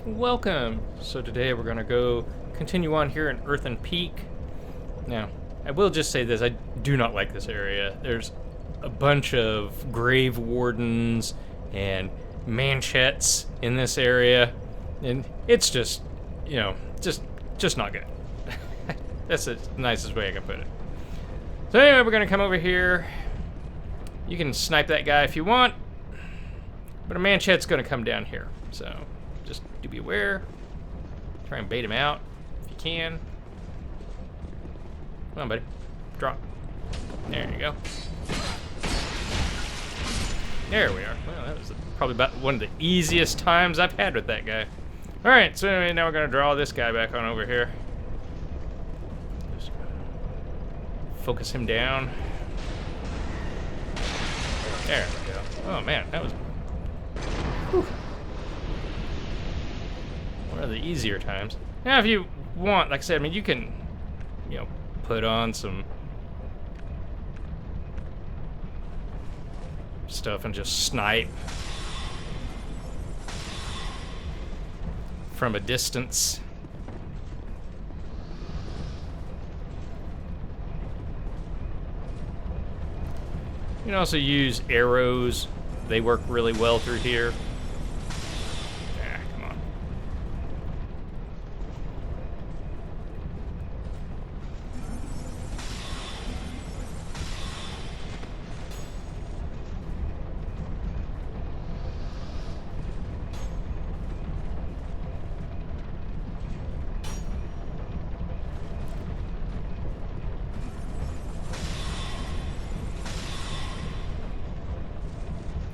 Welcome! So today we're gonna go continue on here in Earthen Peak. Now, I will just say this, I do not like this area. There's a bunch of grave wardens and manchettes in this area, and it's just, just not good. That's the nicest way I can put it. So anyway, we're gonna come over here. You can snipe that guy if you want, but a manchet's gonna come down here, so just do be aware. Try and bait him out if you can. Come on, buddy. Drop. There you go. There we are. Well, that was probably about one of the easiest times I've had with that guy. Alright, so anyway, now we're going to draw this guy back on over here. Just focus him down. There we go. Oh man, that was... Whew. One of the easier times. Now, if you want, like I said, I mean, you can, put on some stuff and just snipe from a distance. You can also use arrows. They work really well through here.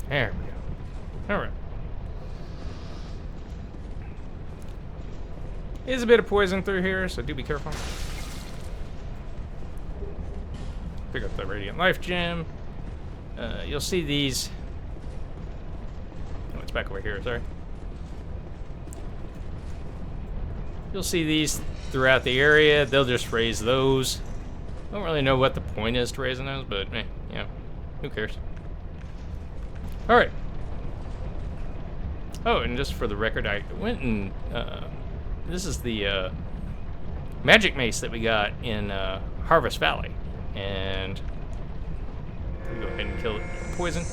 There we go. Alright. There's a bit of poison through here, so do be careful. Pick up the Radiant Life Gem. You'll see these... Oh, it's back over here, sorry. You'll see these throughout the area. They'll just raise those. Don't really know what the point is to raising those, but, who cares? Alright. Oh, and just for the record, I went and, this is the, magic mace that we got in, Harvest Valley. And, we go ahead and kill it with poison.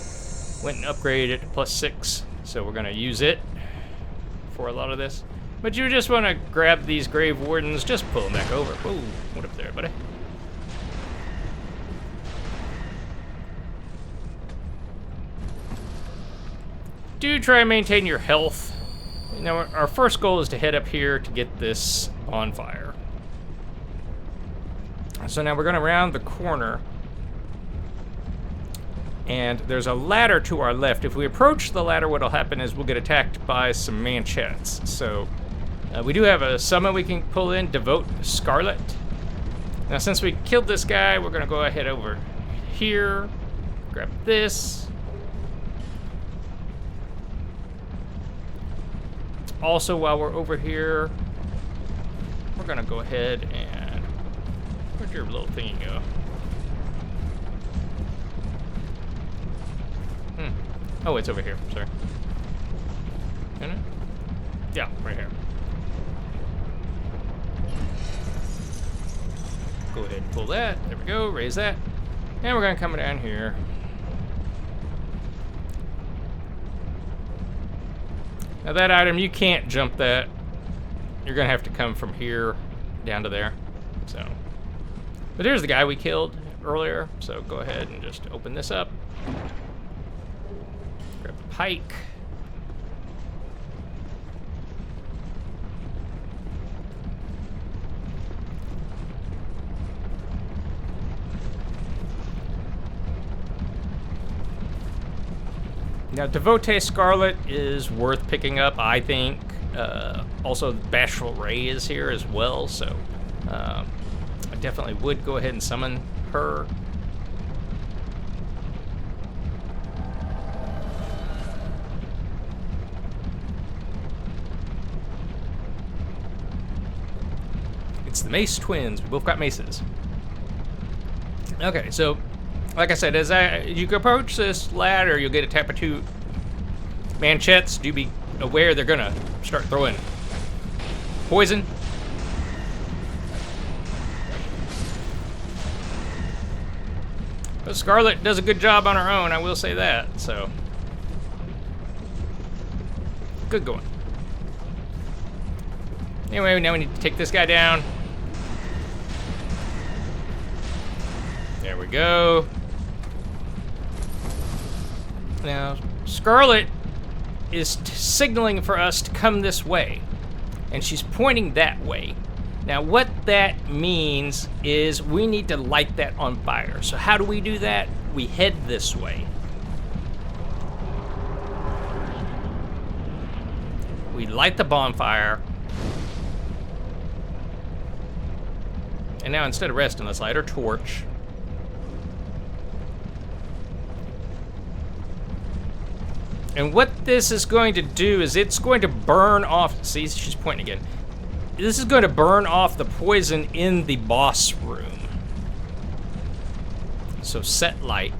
Went and upgraded it to +6, so we're gonna use it for a lot of this. But you just wanna grab these grave wardens, just pull them back over. Whoa, what up there, buddy? Do try and maintain your health. Now, our first goal is to head up here to get this bonfire. So now we're going to round the corner. And there's a ladder to our left. If we approach the ladder, what'll happen is we'll get attacked by some manchettes. So we do have a summon we can pull in, Devote Scarlet. Now, since we killed this guy, we're going to go ahead over here, grab this. Also, while we're over here, we're gonna go ahead and... Where'd your little thingy go? Oh, it's over here, sorry. Isn't it? Yeah, right here. Go ahead and pull that, there we go, raise that. And we're gonna come down here. Now that item, you can't jump that. You're gonna have to come from here down to there. So, but here's the guy we killed earlier. So go ahead and just open this up. Grab the pike. Now, Devote Scarlet is worth picking up, I think. Also, Bashful Ray is here as well, so I definitely would go ahead and summon her. It's the Mace Twins. We both got maces. Okay, so like I said, as you approach this ladder, you'll get attacked by two manchettes. Do be aware they're gonna start throwing poison. But Scarlet does a good job on her own, I will say that, so. Good going. Anyway, now we need to take this guy down. There we go. Now, Scarlet is signaling for us to come this way, and she's pointing that way. Now, what that means is we need to light that on fire. So how do we do that? We head this way. We light the bonfire. And now instead of resting, let's light our torch. And what this is going to do is it's going to burn off, see, she's pointing again. This is going to burn off the poison in the boss room. So set light.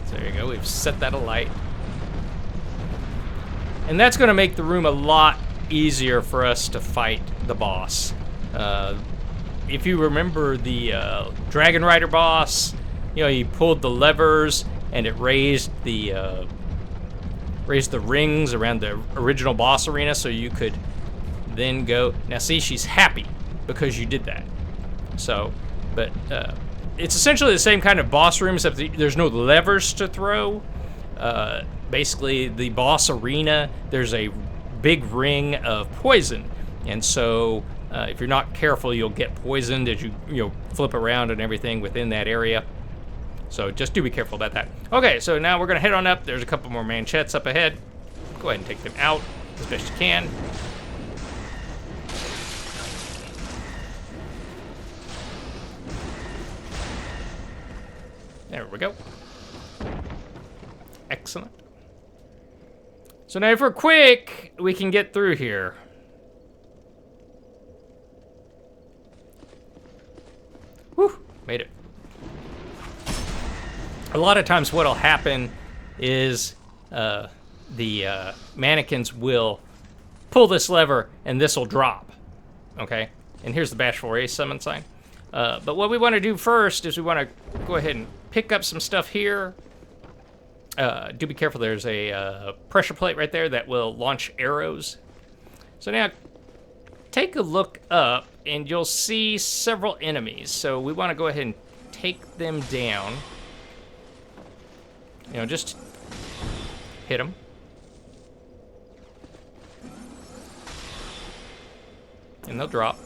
So there you go, we've set that alight. And that's going to make the room a lot easier for us to fight the boss. If you remember the Dragon Rider boss, you know, he pulled the levers and it raised the rings around the original boss arena so you could then go. Now see, she's happy because you did that. So, but it's essentially the same kind of boss room, except there's no levers to throw. Basically, the boss arena, there's a big ring of poison. And so, if you're not careful, you'll get poisoned as you flip around and everything within that area. So just do be careful about that. Okay, so now we're gonna head on up. There's a couple more manchettes up ahead. Go ahead and take them out as best you can. There we go. Excellent. So now if we're quick, we can get through here. Whew, made it. A lot of times what'll happen is the mannequins will pull this lever and this will drop, okay? And here's the Bashful Race summon sign. But what we want to do first is we want to go ahead and pick up some stuff here. Do be careful, there's a pressure plate right there that will launch arrows. So now, take a look up and you'll see several enemies. So we want to go ahead and take them down. You know, just hit them. And they'll drop.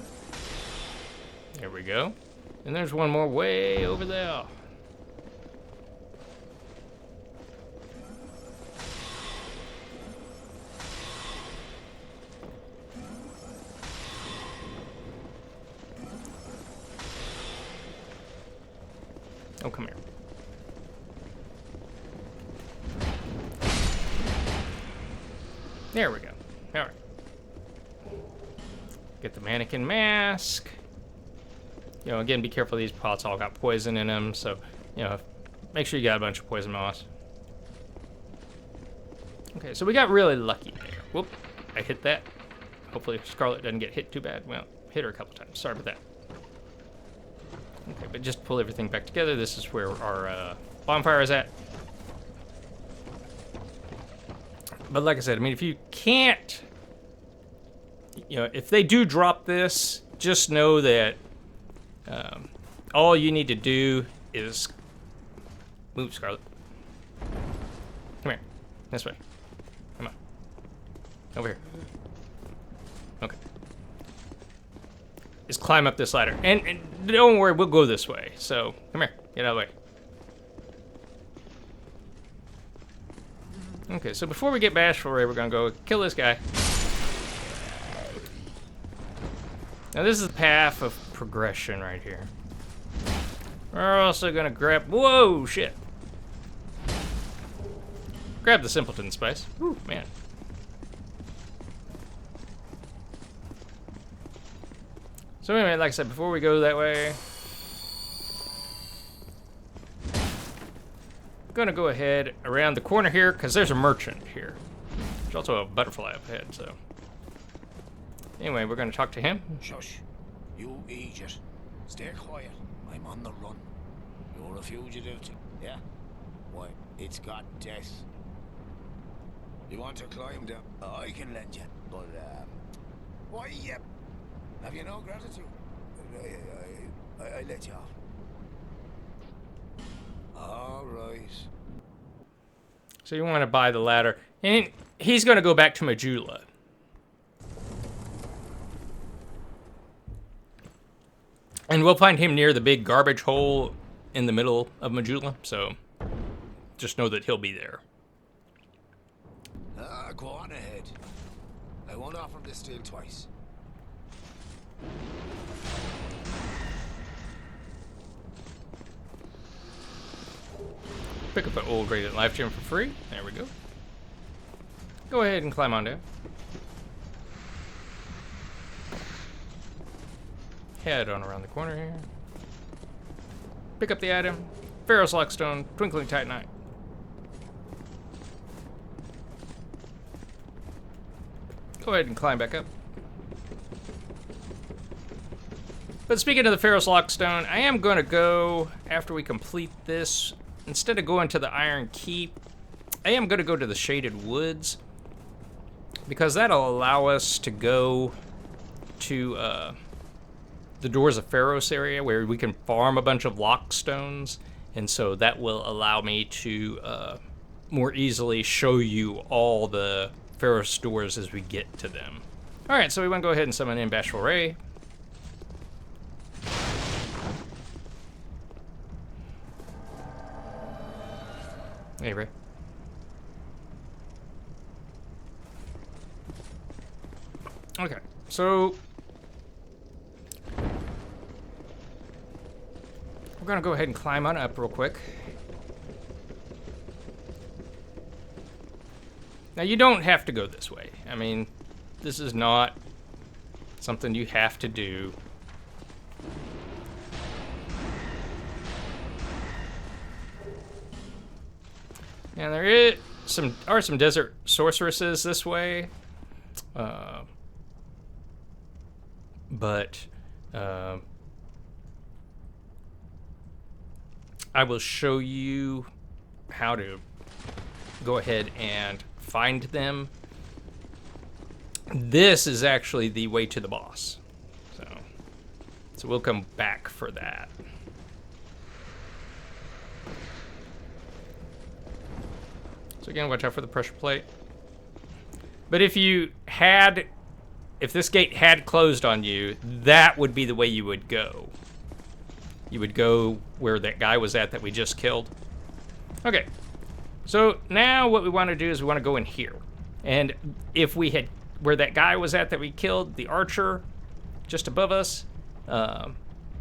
There we go. And there's one more way over there. Oh, come here. There we go. All right. Get the mannequin mask. You know, again, be careful. These pots all got poison in them, so, you know, make sure you got a bunch of poison moss. Okay, so we got really lucky there. Whoop, I hit that. Hopefully Scarlet doesn't get hit too bad. Well, hit her a couple times. Sorry about that. Okay, but just pull everything back together. This is where our bonfire is at. But like I said, I mean, if you can't, you know, if they do drop this, just know that all you need to do is move, Scarlet. Come here. This way. Come on. Over here. Okay. Is climb up this ladder. And don't worry, we'll go this way. So, come here. Get out of the way. Okay, so before we get Bashful Ray, we're gonna go kill this guy. Now this is the path of progression right here. We're also gonna grab, whoa, shit. Grab the Simpleton Spice. Whew, man. So anyway, like I said, before we go that way, gonna go ahead around the corner here because there's a merchant here. There's also a butterfly up ahead, so. Anyway, we're gonna talk to him. Shush. You idiot. Stay quiet. I'm on the run. You're a fugitive, yeah? Why, it's got death. You want to climb down? I can lend you. But, why, have you no gratitude? I let you off. All right. So you want to buy the ladder. And he's going to go back to Majula. And we'll find him near the big garbage hole in the middle of Majula. So just know that he'll be there. Go on ahead. I won't offer this steal twice. Pick up an old graded life gem for free. There we go. Go ahead and climb on down. Head on around the corner here. Pick up the item. Pharaoh's Lockstone, Twinkling Titanite. Go ahead and climb back up. But speaking of the Pharaoh's Lockstone, I am going to go, after we complete this, instead of going to the Iron Keep, I am going to go to the Shaded Woods, because that'll allow us to go to the Doors of Pharos area, where we can farm a bunch of Lockstones, and so that will allow me to more easily show you all the Pharos doors as we get to them. Alright, so we want to go ahead and summon in Bashful Ray. Hey, Ray. Okay, so we're gonna go ahead and climb on up real quick. Now, you don't have to go this way. I mean, this is not something you have to do. And there are some desert sorceresses this way, but I will show you how to go ahead and find them. This is actually the way to the boss, so we'll come back for that. So again, watch out for the pressure plate. But if this gate had closed on you, that would be the way you would go. You would go where that guy was at that we just killed. Okay, so now what we want to do is we want to go in here. And if we had, where that guy was at that we killed, the archer, just above us,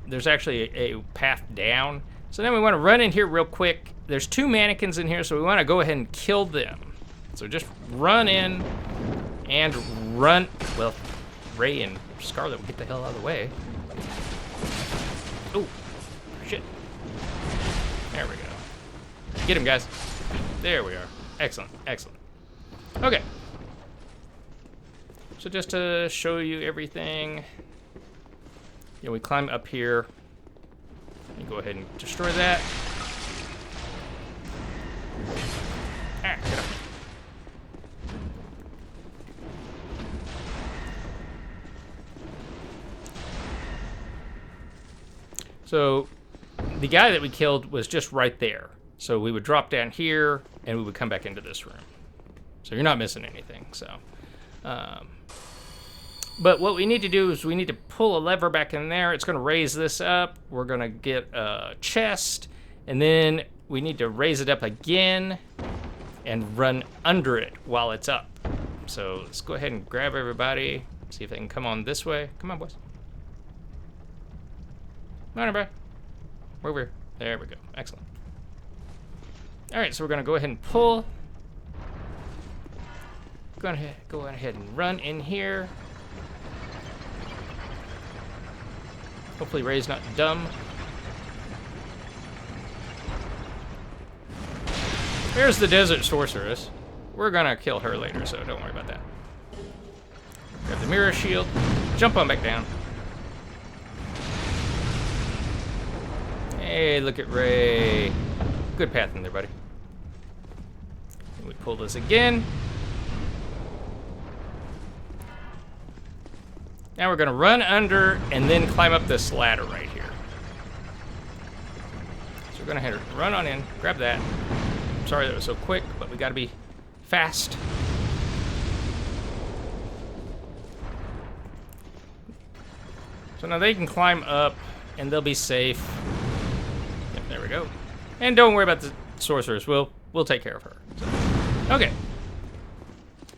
there's actually a path down. So then we want to run in here real quick. There's 2 mannequins in here, so we want to go ahead and kill them. So just run in and run. Well, Ray and Scarlet will get the hell out of the way. Oh, shit. There we go. Get him, guys. There we are. Excellent, excellent. Okay. So just to show you everything, we climb up here. You go ahead and destroy that. Ah, get up. So the guy that we killed was just right there. So we would drop down here and we would come back into this room. So you're not missing anything. So, but what we need to do is we need to pull a lever back in there. It's going to raise this up. We're going to get a chest, and then we need to raise it up again and run under it while it's up. So let's go ahead and grab everybody. See if they can come on this way. Come on, boys. Come on, bro. We're over here. There we go. Excellent. All right, so we're going to go ahead and pull. Go ahead and run in here. Hopefully Ray's not dumb. There's the desert sorceress. We're gonna kill her later, so don't worry about that. Grab the mirror shield. Jump on back down. Hey, look at Ray. Good path in there, buddy. And we pull this again. Now we're gonna run under and then climb up this ladder right here. So we're gonna run on in, grab that. Sorry that was so quick, but we gotta be fast. So now they can climb up and they'll be safe. Yep, there we go. And don't worry about the sorceress. We'll take care of her. So, okay.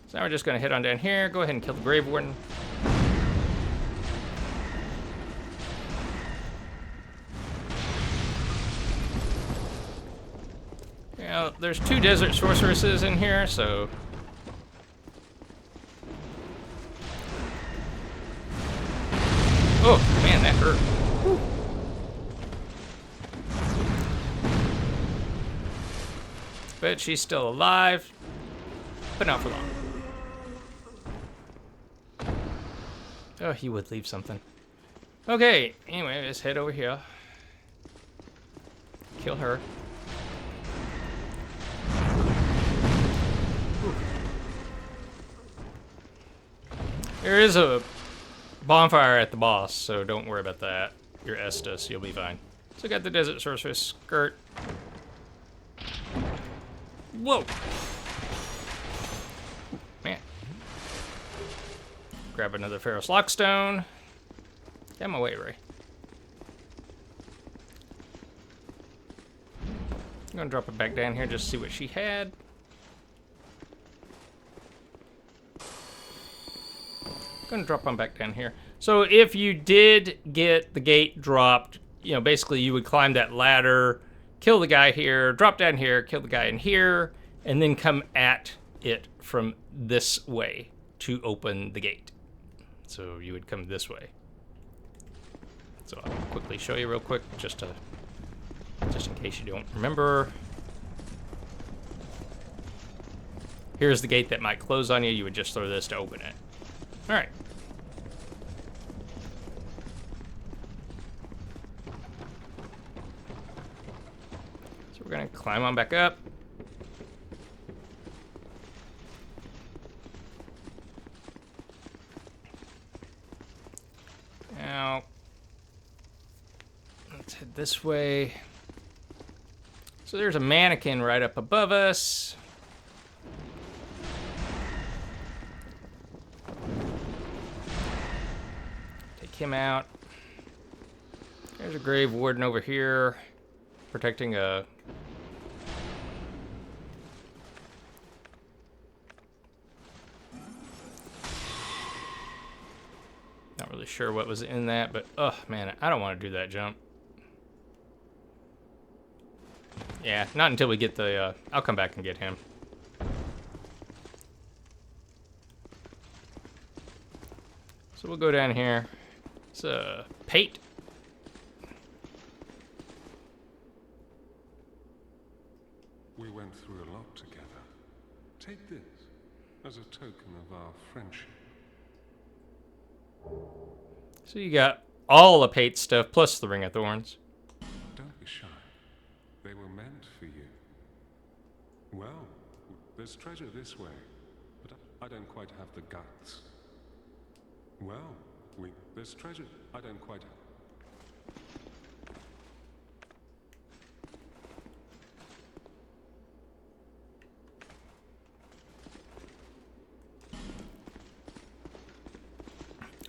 So now we're just gonna head on down here. Go ahead and kill the Grave Warden. Now, there's 2 desert sorceresses in here, so... Oh, man, that hurt. Whew. But she's still alive, but not for long. Oh, he would leave something. Okay, anyway, let's head over here. Kill her. There is a bonfire at the boss, so don't worry about that. You're Estus, you'll be fine. So got the Desert Sorceress skirt. Whoa! Man. Grab another Pharaoh's Lockstone. Get my way, Ray. I'm gonna drop it back down here just to see what she had. Gonna drop on back down here. So if you did get the gate dropped, you know, basically you would climb that ladder, kill the guy here, drop down here, kill the guy in here, and then come at it from this way to open the gate. So you would come this way. So I'll quickly show you real quick, just in case you don't remember. Here's the gate that might close on you. You would just throw this to open it. All right. So we're gonna climb on back up. Now, let's head this way. So there's a mannequin right up above us. Him out. There's a Grave Warden over here protecting a... Not really sure what was in that, but oh man, I don't want to do that jump. Yeah, not until we get the... I'll come back and get him. So we'll go down here. It's a pate. We went through a lot together. Take this as a token of our friendship. So you got all the pate stuff plus the Ring of Thorns. Don't be shy. They were meant for you. Well, there's treasure this way, but I don't quite have the guts. Well, there's treasure. I don't quite have.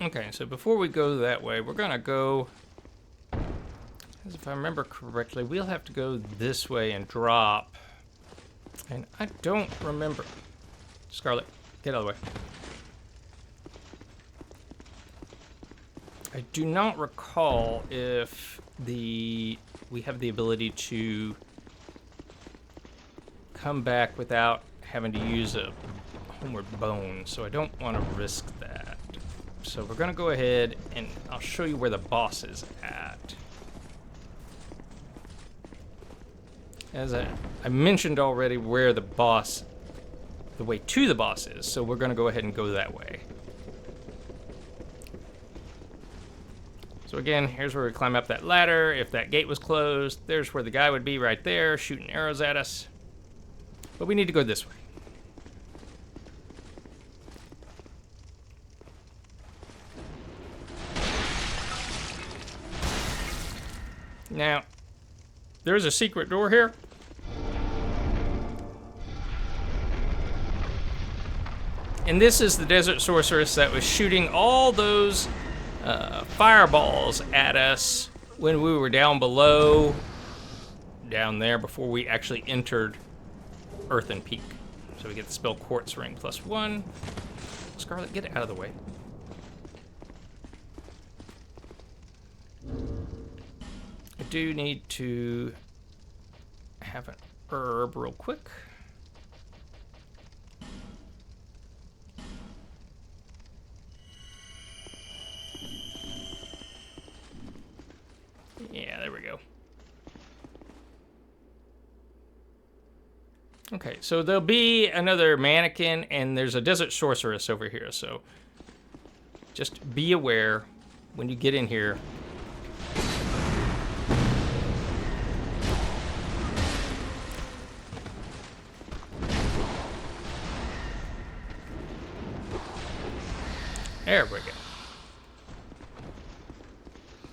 Okay, so before we go that way, we're gonna go, as if I remember correctly, we'll have to go this way and drop. And I don't remember. Scarlet, get out of the way. I do not recall if we have the ability to come back without having to use a homeward bone, so I don't want to risk that. So we're gonna go ahead and I'll show you where the boss is at. As I mentioned already where the way to the boss is, so we're going to go ahead and go that way. So again, here's where we climb up that ladder. If that gate was closed, there's where the guy would be right there, shooting arrows at us. But we need to go this way. Now, there's a secret door here. And this is the desert sorceress that was shooting all those fireballs at us when we were down below, down there, before we actually entered Earthen Peak. So we get the spell Quartz Ring +1. Scarlet, get out of the way. I do need to have an herb real quick. Yeah, there we go. Okay, so there'll be another mannequin, and there's a desert sorceress over here, so just be aware when you get in here. There we go.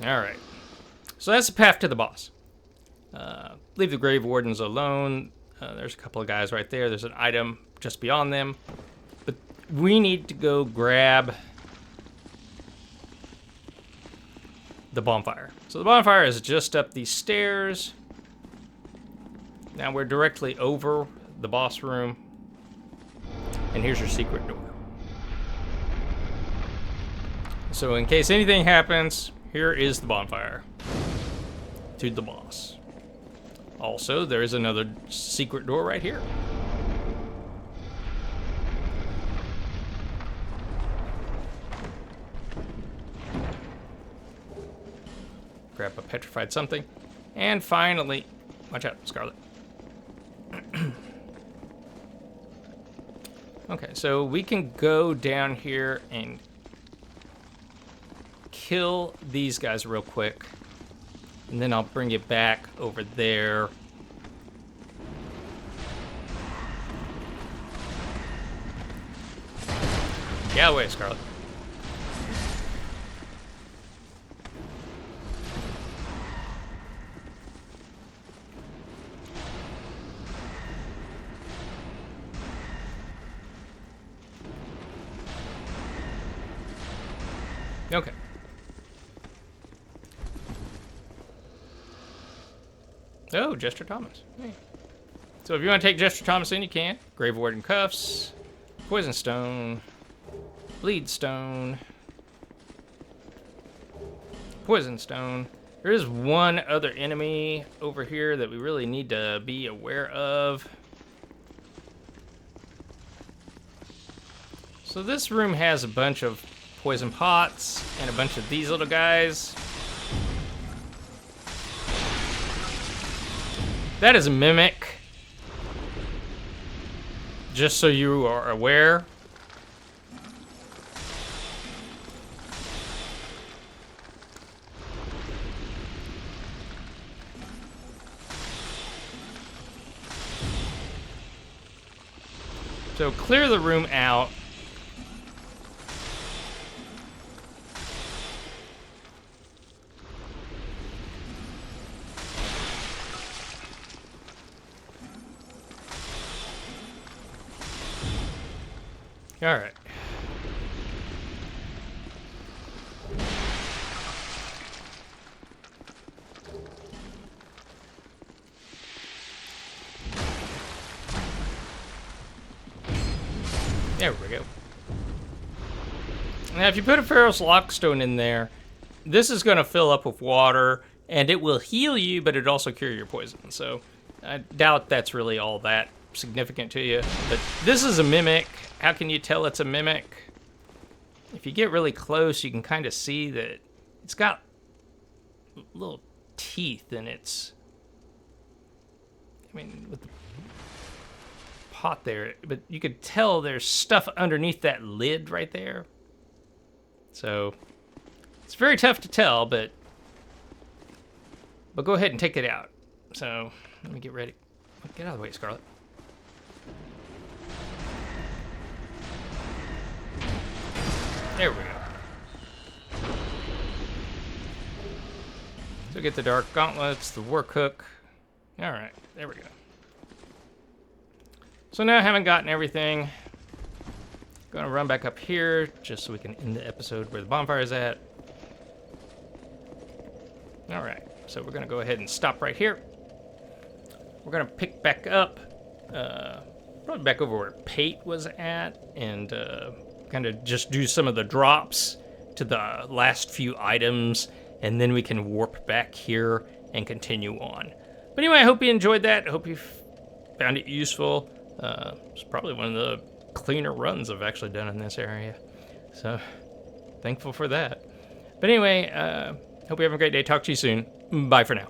Alright. So that's the path to the boss. Leave the Grave Wardens alone. There's a couple of guys right there. There's an item just beyond them. But we need to go grab the bonfire. So the bonfire is just up these stairs. Now we're directly over the boss room. And here's your secret door. So in case anything happens, here is the bonfire to the boss. Also, there is another secret door right here. Grab a petrified something. And finally, watch out, Scarlet. Okay, so we can go down here and kill these guys real quick. And then I'll bring you back over there. Get away, Scarlet. Okay. Oh, Jester Thomas. Hey. So if you want to take Jester Thomas in, you can. Grave Warden Cuffs, Poison Stone, Bleed Stone, Poison Stone. There is one other enemy over here that we really need to be aware of. So this room has a bunch of poison pots and a bunch of these little guys. That is a mimic. Just so you are aware. So clear the room out. All right. There we go. Now, if you put a Pharaoh's Lockstone in there, this is going to fill up with water, and it will heal you, but it also cure your poison. So I doubt that's really all that significant to you. But this is a mimic. How can you tell it's a mimic? If you get really close, you can kind of see that it's got little teeth in its I mean, with the pot there, but you could tell there's stuff underneath that lid right there. So it's very tough to tell, but go ahead and take it out. So let me get ready. Get out of the way, Scarlet. There we go. So get the dark gauntlets, the work hook. All right, there we go. So now I haven't gotten everything. Gonna run back up here just so we can end the episode where the bonfire is at. All right, so we're gonna go ahead and stop right here. We're gonna pick back up, probably back over where Pate was at, and kind of just do some of the drops to the last few items, and then we can warp back here and continue on. But anyway, I hope you enjoyed that. I hope you found it useful. It's probably one of the cleaner runs I've actually done in this area. So, thankful for that. But anyway, hope you have a great day. Talk to you soon. Bye for now.